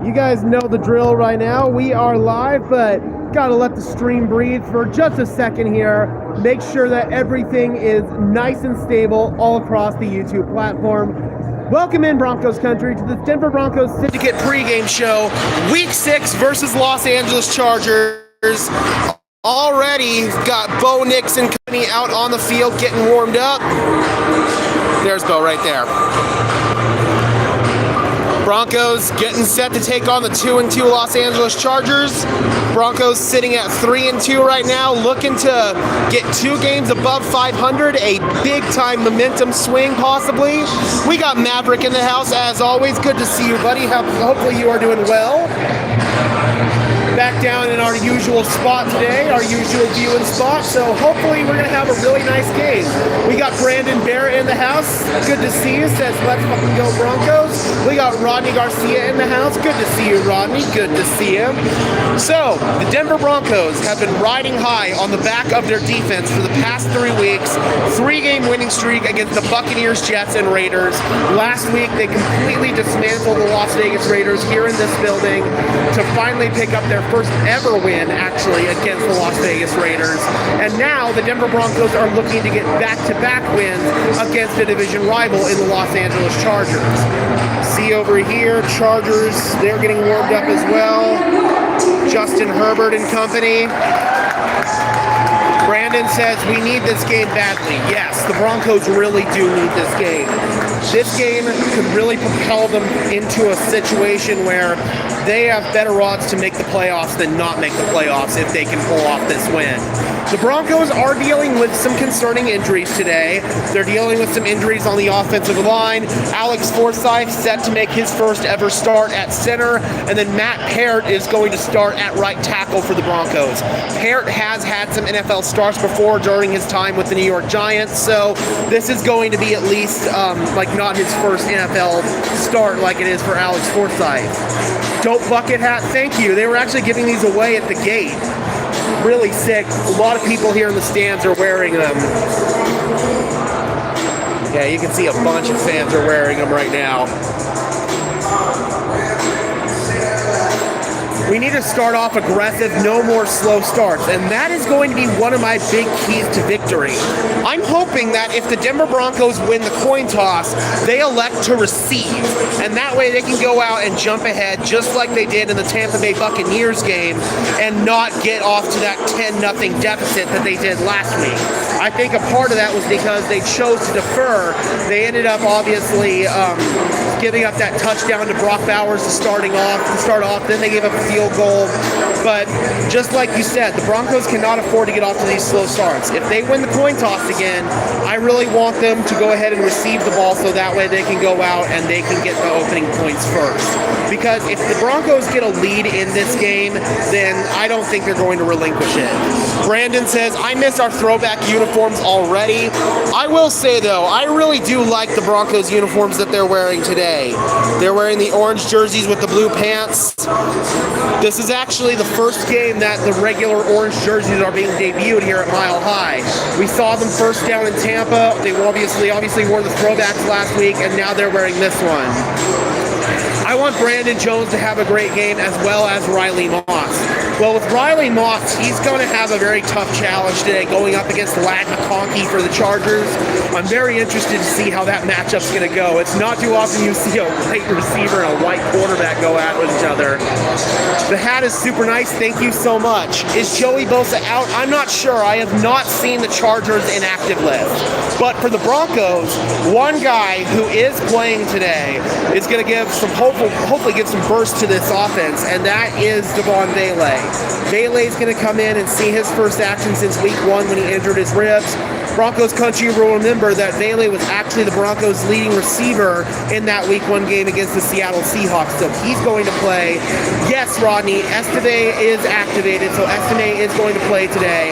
You guys know the drill right now. We are live, but gotta let the stream breathe for just a second here. Make sure that everything is nice and stable all across the YouTube platform. Welcome in, Broncos country, to the Denver Broncos Syndicate pregame show. Week 6 versus Los Angeles Chargers. Already got Bo Nix and company out on the field getting warmed up. There's Bo right there. Broncos getting set to take on the 2-2 Los Angeles Chargers. Broncos sitting at 3-2 right now, looking to get 2 games above 500, a big-time momentum swing possibly. We got Maverick in the house as always. Good to see you, buddy. Hopefully you are doing well. Back down in our usual spot today, our usual viewing spot, so hopefully we're going to have a really nice game. We got Brandon Bear in the house. Good to see you. Says, let's fucking go Broncos. We got Rodney Garcia in the house. Good to see you, Rodney. Good to see him. So, the Denver Broncos have been riding high on the back of their defense for the past 3 weeks. 3-game winning streak against the Buccaneers, Jets, and Raiders. Last week, they completely dismantled the Las Vegas Raiders here in this building to finally pick up their first ever win, actually, against the Las Vegas Raiders. And now the Denver Broncos are looking to get back-to-back wins against a division rival in the Los Angeles Chargers. See over here, Chargers, they're getting warmed up as well. Justin Herbert and company. Brandon says, we need this game badly. Yes, the Broncos really do need this game. This game could really propel them into a situation where they have better odds to make the playoffs than not make the playoffs if they can pull off this win. The Broncos are dealing with some concerning injuries today. They're dealing with some injuries on the offensive line. Alex Forsyth set to make his first ever start at center, and then Matt Peart is going to start at right tackle for the Broncos. Peart has had some NFL starts before during his time with the New York Giants, so this is going to be at least not his first NFL start like it is for Alex Forsyth. Dope bucket hat, thank you. They were actually giving these away at the gate. Really sick. A lot of people here in the stands are wearing them. Yeah, you can see a bunch of fans are wearing them right now. We need to start off aggressive, no more slow starts, and that is going to be one of my big keys to victory. I'm hoping that if the Denver Broncos win the coin toss, they elect to receive, and that way they can go out and jump ahead just like they did in the Tampa Bay Buccaneers game and not get off to that 10-0 deficit that they did last week. I think a part of that was because they chose to defer. They ended up obviously giving up that touchdown to Brock Bowers to start off. Then they gave up a field goal. But just like you said, the Broncos cannot afford to get off to these slow starts. If they win the coin toss again, I really want them to go ahead and receive the ball so that way they can go out and they can get the opening points first. Because if the Broncos get a lead in this game, then I don't think they're going to relinquish it. Brandon says, I miss our throwback uniforms already. I will say, though, I really do like the Broncos uniforms that they're wearing today. They're wearing the orange jerseys with the blue pants. This is actually the first game that the regular orange jerseys are being debuted here at Mile High. We saw them first down in Tampa. They obviously wore the throwbacks last week, and now they're wearing this one. I want Brandon Jones to have a great game as well as Riley Moss. Well, with Riley Moss, he's going to have a very tough challenge today going up against Ladd McConkey for the Chargers. I'm very interested to see how that matchup's going to go. It's not too often you see a white receiver and a white quarterback go at each other. The hat is super nice. Thank you so much. Is Joey Bosa out? I'm not sure. I have not seen the Chargers inactive list. But for the Broncos, one guy who is playing today is going to give some hopefully give some burst to this offense, and that is Devon Bailey. Bailey's going to come in and see his first action since week 1 when he injured his ribs. Broncos country will remember that Bailey was actually the Broncos' leading receiver in that week 1 game against the Seattle Seahawks, so he's going to play. Yes, Rodney, Esteve is activated, so Esteve is going to play today.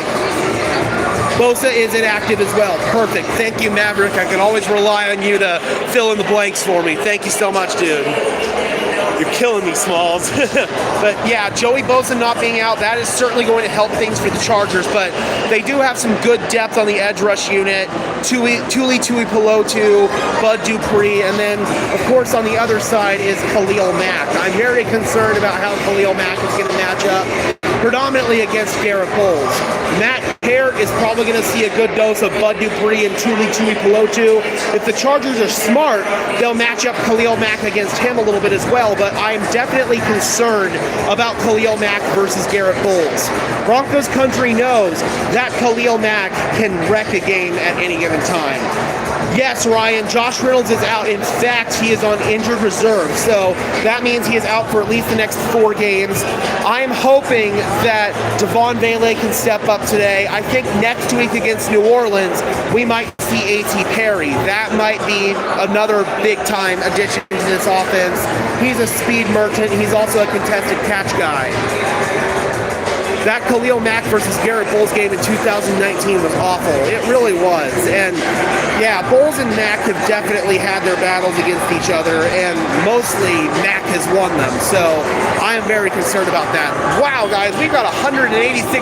Bosa is inactive as well. Perfect. Thank you, Maverick. I can always rely on you to fill in the blanks for me. Thank you so much, dude. You're killing me, Smalls. But yeah, Joey Bosa not being out, that is certainly going to help things for the Chargers, but they do have some good depth on the edge rush unit. Tuli Tuipulotu, Bud Dupree, and then, of course, on the other side is Khalil Mack. I'm very concerned about how Khalil Mack is going to match up, predominantly against Garrett Bowles. Matt Hare is probably going to see a good dose of Bud Dupree and Tuli Tuipulotu. If the Chargers are smart, they'll match up Khalil Mack against him a little bit as well, but I'm definitely concerned about Khalil Mack versus Garrett Bowles. Broncos country knows that Khalil Mack can wreck a game at any given time. Yes, Ryan, Josh Reynolds is out. In fact, he is on injured reserve, so that means he is out for at least the next 4 games. I'm hoping that Devon Vele can step up today. I think next week against New Orleans, we might see A.T. Perry. That might be another big-time addition to this offense. He's a speed merchant. He's also a contested catch guy. That Khalil Mack versus Garrett Bowles game in 2019 was awful. It really was. And yeah, Bowles and Mack have definitely had their battles against each other, and mostly Mack has won them. So I am very concerned about that. Wow, guys, we've got 186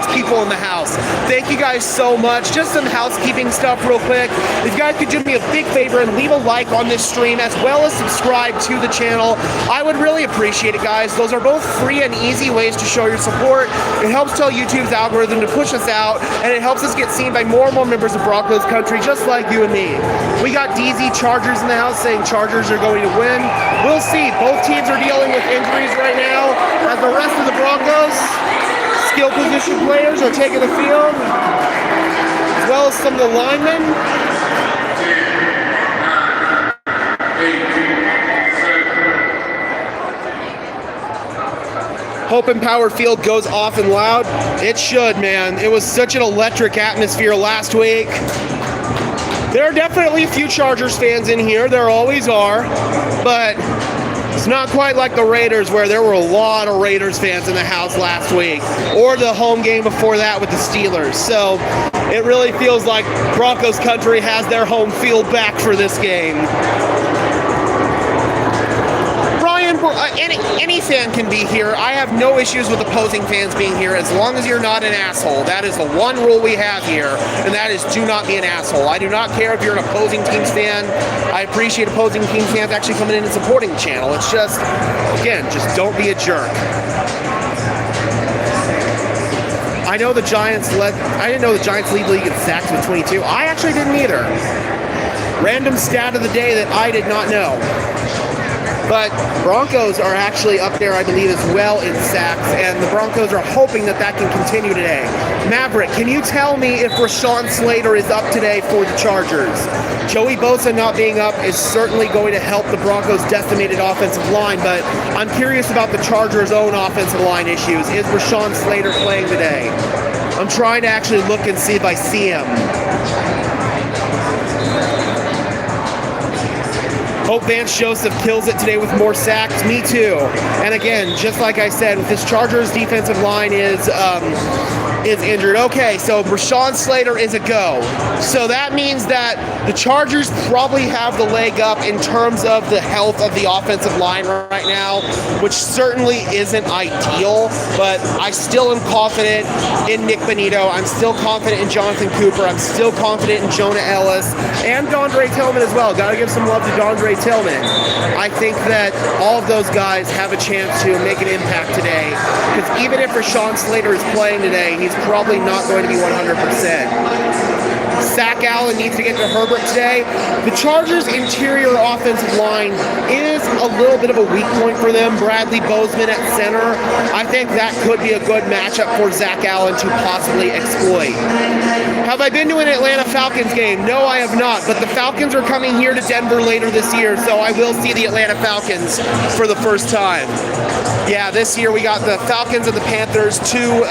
people in the house. Thank you guys so much. Just some housekeeping stuff real quick. If you guys could do me a big favor and leave a like on this stream, as well as subscribe to the channel, I would really appreciate it, guys. Those are both free and easy ways to show your support. It helps tell YouTube's algorithm to push us out, and it helps us get seen by more and more members of Broncos country, just like you and me. We got DZ Chargers in the house saying Chargers are going to win. We'll see. Both teams are dealing with injuries right now, as the rest of the Broncos skill position players are taking the field, as well as some of the linemen. Hope and Power Field goes off and loud. It should, man. It was such an electric atmosphere last week. There are definitely a few Chargers fans in here. There always are. But it's not quite like the Raiders, where there were a lot of Raiders fans in the house last week, or the home game before that with the Steelers. So it really feels like Broncos country has their home field back for this game. Any fan can be here. I have no issues with opposing fans being here, as long as you're not an asshole. That is the one rule we have here, and that is do not be an asshole. I do not care if you're an opposing team's fan. I appreciate opposing team fans actually coming in and supporting the channel. It's just, again, just don't be a jerk. I didn't know the Giants lead the league in sacks with 22. I actually didn't either. Random stat of the day that I did not know. But Broncos are actually up there, I believe, as well in sacks, and the Broncos are hoping that that can continue today. Maverick, can you tell me if Rashawn Slater is up today for the Chargers? Joey Bosa not being up is certainly going to help the Broncos' decimated offensive line, but I'm curious about the Chargers' own offensive line issues. Is Rashawn Slater playing today? I'm trying to actually look and see if I see him. Hope Vance Joseph kills it today with more sacks. Me too. And again, just like I said, with this Chargers defensive line is injured. Okay, so Rashawn Slater is a go. So that means that the Chargers probably have the leg up in terms of the health of the offensive line right now, which certainly isn't ideal, but I still am confident in Nick Bonito. I'm still confident in Jonathan Cooper. I'm still confident in Jonah Ellis and Dondre Tillman as well. Gotta give some love to Dondre Tillman. I think that all of those guys have a chance to make an impact today, because even if Rashawn Slater is playing today, he's probably not going to be 100%. Zach Allen needs to get to Herbert today. The Chargers' interior offensive line is a little bit of a weak point for them. Bradley Bozeman at center. I think that could be a good matchup for Zach Allen to possibly exploit. Have I been to an Atlanta Falcons game? No, I have not, but the Falcons are coming here to Denver later this year, so I will see the Atlanta Falcons for the first time. Yeah, this year we got the Falcons and the Panthers, two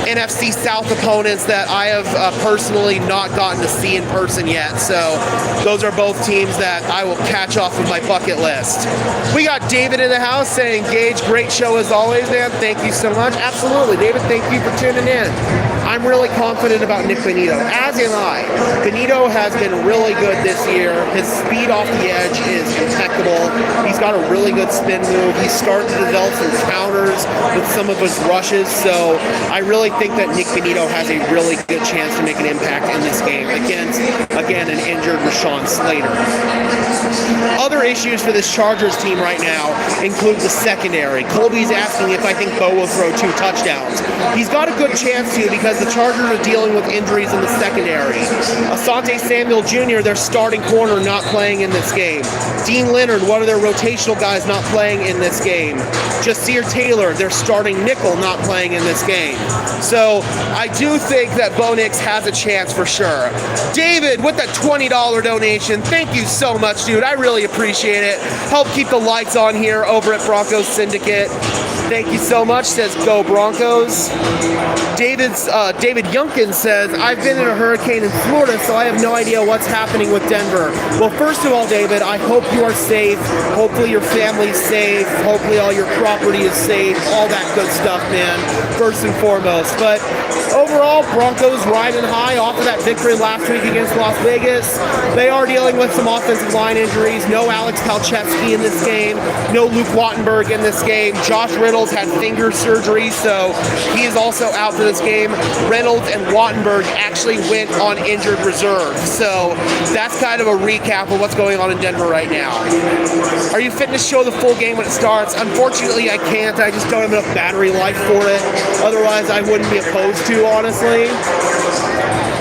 NFC South opponents that I have personally not gotten to see in person yet. So those are both teams that I will catch off of my bucket list. We got David in the house saying, Gage, great show as always, man. Thank you so much. Absolutely. David, thank you for tuning in. I'm really confident about Nick Benito, as am I. Benito has been really good this year. His speed off the edge is impeccable. He's got a really good spin move. He's starting to develop some counters with some of his rushes, so I really think that Nick Benito has a really good chance to make an impact in this game against, again, an injured Rashawn Slater. Other issues for this Chargers team right now include the secondary. Colby's asking if I think Bo will throw 2 touchdowns. He's got a good chance to because the Chargers are dealing with injuries in the secondary. Asante Samuel Jr., their starting corner, not playing in this game. Dean Leonard, one of their rotational guys, not playing in this game. Jasir Taylor, their starting nickel, not playing in this game. So I do think that Bo Nix has a chance for sure. David with that $20 donation, thank you so much, dude. I really appreciate it. Help keep the lights on here over at Broncos Syndicate. Thank you so much, says Go Broncos. David Yunkin says, I've been in a hurricane in Florida, so I have no idea what's happening with Denver. Well, first of all, David, I hope you are safe. Hopefully your family's safe. Hopefully all your property is safe. All that good stuff, man, first and foremost. But overall, Broncos riding high off of that victory last week against Las Vegas. They are dealing with some offensive line injuries. No Alex Palczewski in this game. No Luke Wattenberg in this game. Josh Reynolds had finger surgery, so he is also out for this game. Reynolds and Wattenberg actually went on injured reserve. So that's kind of a recap of what's going on in Denver right now. Are you fit to show the full game when it starts? Unfortunately, I can't. I just don't have enough battery life for it. Otherwise, I wouldn't be opposed to, honestly.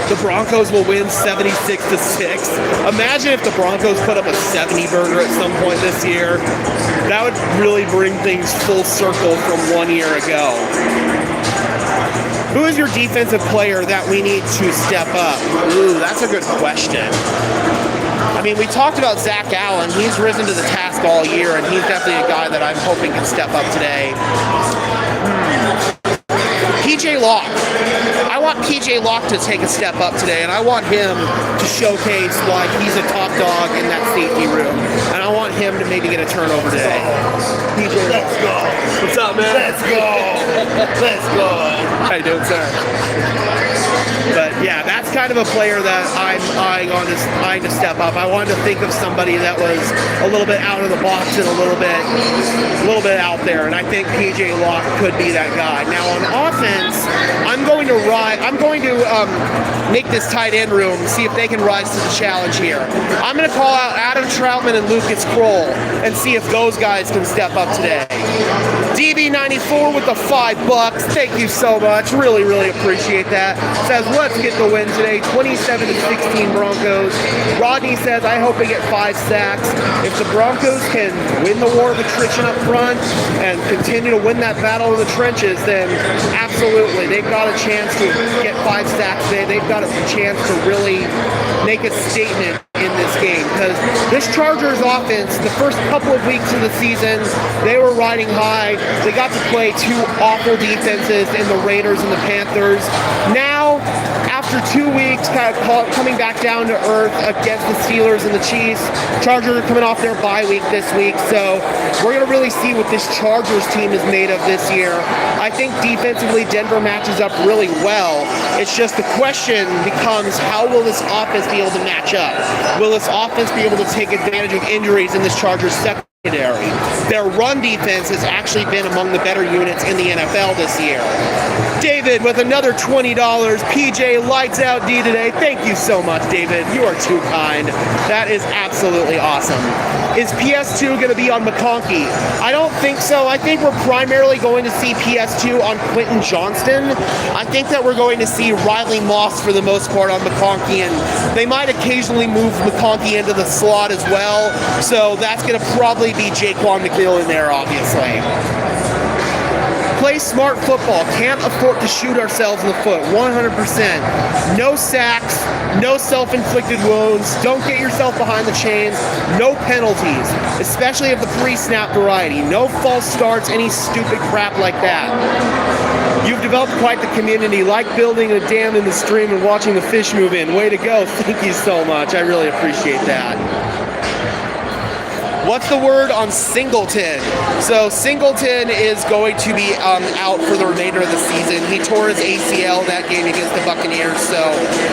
The Broncos will win 76-6. Imagine if the Broncos put up a 70-burger at some point this year. That would really bring things full circle from 1 year ago. Who is your defensive player that we need to step up? Ooh, that's a good question. I mean, we talked about Zach Allen. He's risen to the task all year, and he's definitely a guy that I'm hoping can step up today. PJ Locke. I want PJ Locke to take a step up today, and I want him to showcase why he's a top dog in that safety room. And I want him to maybe get a turnover today. PJ, let's go. What's up, man? Let's go. Let's go. How you doing, sir? But yeah, that's kind of a player that I'm eyeing to step up. I wanted to think of somebody that was a little bit out of the box and a little bit out there, and I think PJ Locke could be that guy. Now on offense, I'm going to make this tight end room, see if they can rise to the challenge here. I'm going to call out Adam Troutman and Lucas Kroll and see if those guys can step up today. DB94 with the $5. Thank you so much. Really, really appreciate that. Says, let's get the win today. 27-16 Broncos. Rodney says, I hope we get 5 sacks. If the Broncos can win the war of attrition up front and continue to win that battle in the trenches, then absolutely, they've got a chance to get 5 sacks today. They've got a chance to really make a statement in this game, because this Chargers offense, the first couple of weeks of the season, they were riding high. They got to play 2 awful defenses in the Raiders and the Panthers. Now, after 2 weeks, kind of coming back down to earth against the Steelers and the Chiefs, Chargers are coming off their bye week this week, so we're going to really see what this Chargers team is made of this year. I think defensively, Denver matches up really well. It's just the question becomes, how will this offense be able to match up? Will this offense be able to take advantage of injuries in this Chargers secondary? Their run defense has actually been among the better units in the NFL this year. David with another $20. PJ lights out D today. Thank you so much, David. You are too kind. That is absolutely awesome. Is PS2 going to be on McConkey? I don't think so. I think we're primarily going to see PS2 on Quentin Johnston. I think that we're going to see Riley Moss for the most part on McConkey, and they might occasionally move McConkey into the slot as well. So that's going to probably be Jaquan McMillan there, obviously. Play smart football. Can't afford to shoot ourselves in the foot. 100%. No sacks. No self-inflicted wounds. Don't get yourself behind the chains. No penalties, especially of the pre-snap variety. No false starts, any stupid crap like that. You've developed quite the community. Like building a dam in the stream and watching the fish move in. Way to go. Thank you so much. I really appreciate that. What's the word on Singleton? So Singleton is going to be out for the remainder of the season. He tore his ACL that game against the Buccaneers, so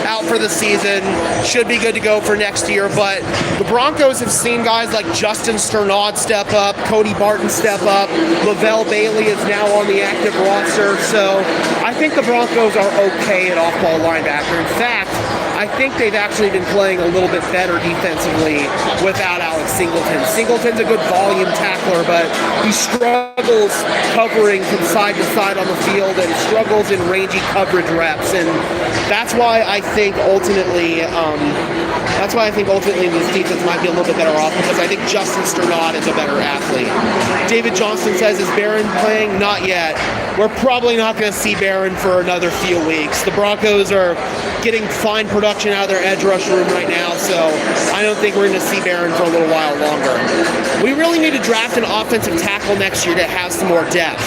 out for the season. Should be good to go for next year. But the Broncos have seen guys like Justin Sternad step up, Cody Barton step up, Lavelle Bailey is now on the active roster. So I think the Broncos are okay at off-ball linebacker. In fact, I think they've actually been playing a little bit better defensively without Alex Singleton. Singleton's a good volume tackler, but he struggles covering from side to side on the field and struggles in rangy coverage reps. And that's why I think ultimately this defense might be a little bit better off, because I think Justin Sternad is a better athlete. David Johnston says, is Barron playing? Not yet. We're probably not going to see Barron for another few weeks. The Broncos are getting fine production out of their edge rush room right now, so I don't think we're going to see Barron for a little while longer. We really need to draft an offensive tackle next year that has some more depth.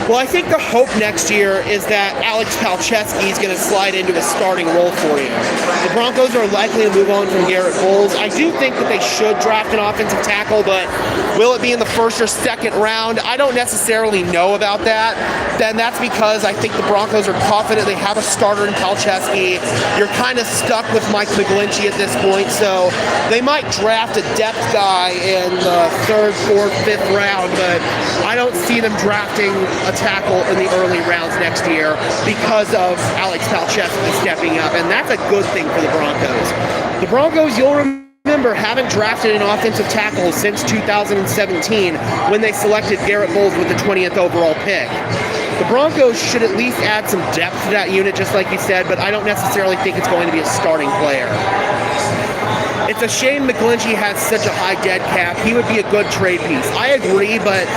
Well, I think the hope next year is that Alex Palczewski is going to slide into a starting role for you. The Broncos are likely to move on from Garrett Bowles. I do think that they should draft an offensive tackle, but will it be in the first or second round? I don't necessarily know about that. Then that's because I think the Broncos are confident they have a starter in Palczewski. You're kind of stuck with Mike McGlinchey at this point, so they might draft a depth guy in the third, fourth, fifth round, but I don't see them drafting a tackle in the early rounds next year because of Alex Palczewski stepping up, and that's a good thing for the Broncos. The Broncos, you'll remember, haven't drafted an offensive tackle since 2017 when they selected Garrett Bowles with the 20th overall pick. The Broncos should at least add some depth to that unit, just like you said, but I don't necessarily think it's going to be a starting player. It's a shame McGlinchey has such a high dead cap. He would be a good trade piece. I agree, but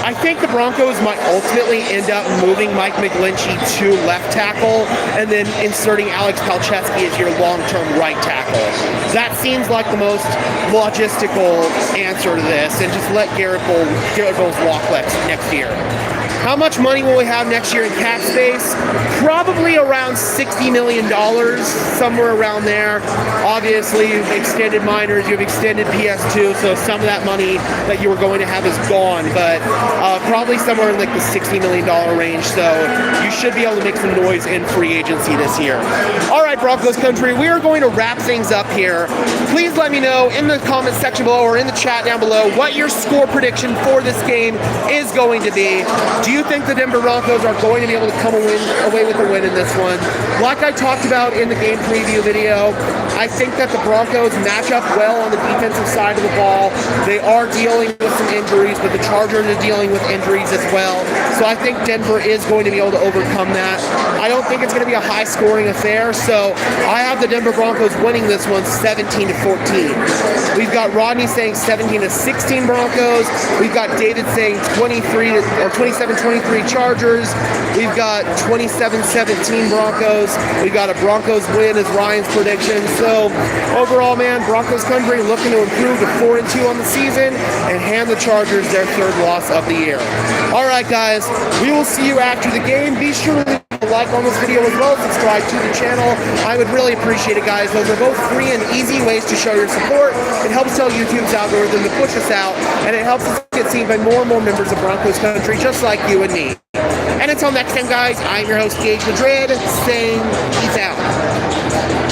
I think the Broncos might ultimately end up moving Mike McGlinchey to left tackle and then inserting Alex Palczewski as your long-term right tackle. That seems like the most logistical answer to this, and just let Garrett Bowles walk next year. How much money will we have next year in cap space? Probably around $60 million, somewhere around there. Obviously, you've extended minors, you've extended PS2, so some of that money that you were going to have is gone, but probably somewhere in like the $60 million range, so you should be able to make some noise in free agency this year. All right, Broncos country, we are going to wrap things up here. Please let me know in the comment section below or in the chat down below what your score prediction for this game is going to be. Do you think the Denver Broncos are going to be able to come away with a win in this one? Like I talked about in the game preview video, I think that the Broncos match up well on the defensive side of the ball. They are dealing with some injuries, but the Chargers are dealing with injuries as well. So I think Denver is going to be able to overcome that. I don't think it's going to be a high-scoring affair, so I have the Denver Broncos winning this one 17-14. We've got Rodney saying 17-16 Broncos. We've got David saying 27-23 Chargers. We've got 27-17 Broncos. We've got a Broncos win as Ryan's prediction. So overall, man, Broncos country looking to improve to 4-2 on the season and hand the Chargers their third loss of the year. All right, guys, we will see you after the game. Be sure to leave a like on this video as well. Subscribe to the channel. I would really appreciate it, guys. Those are both free and easy ways to show your support. It helps tell YouTube's algorithm to push us out, and it helps us get seen by more and more members of Broncos country just like you and me. And until next time, guys, I'm your host, Gage Madrid, saying peace out.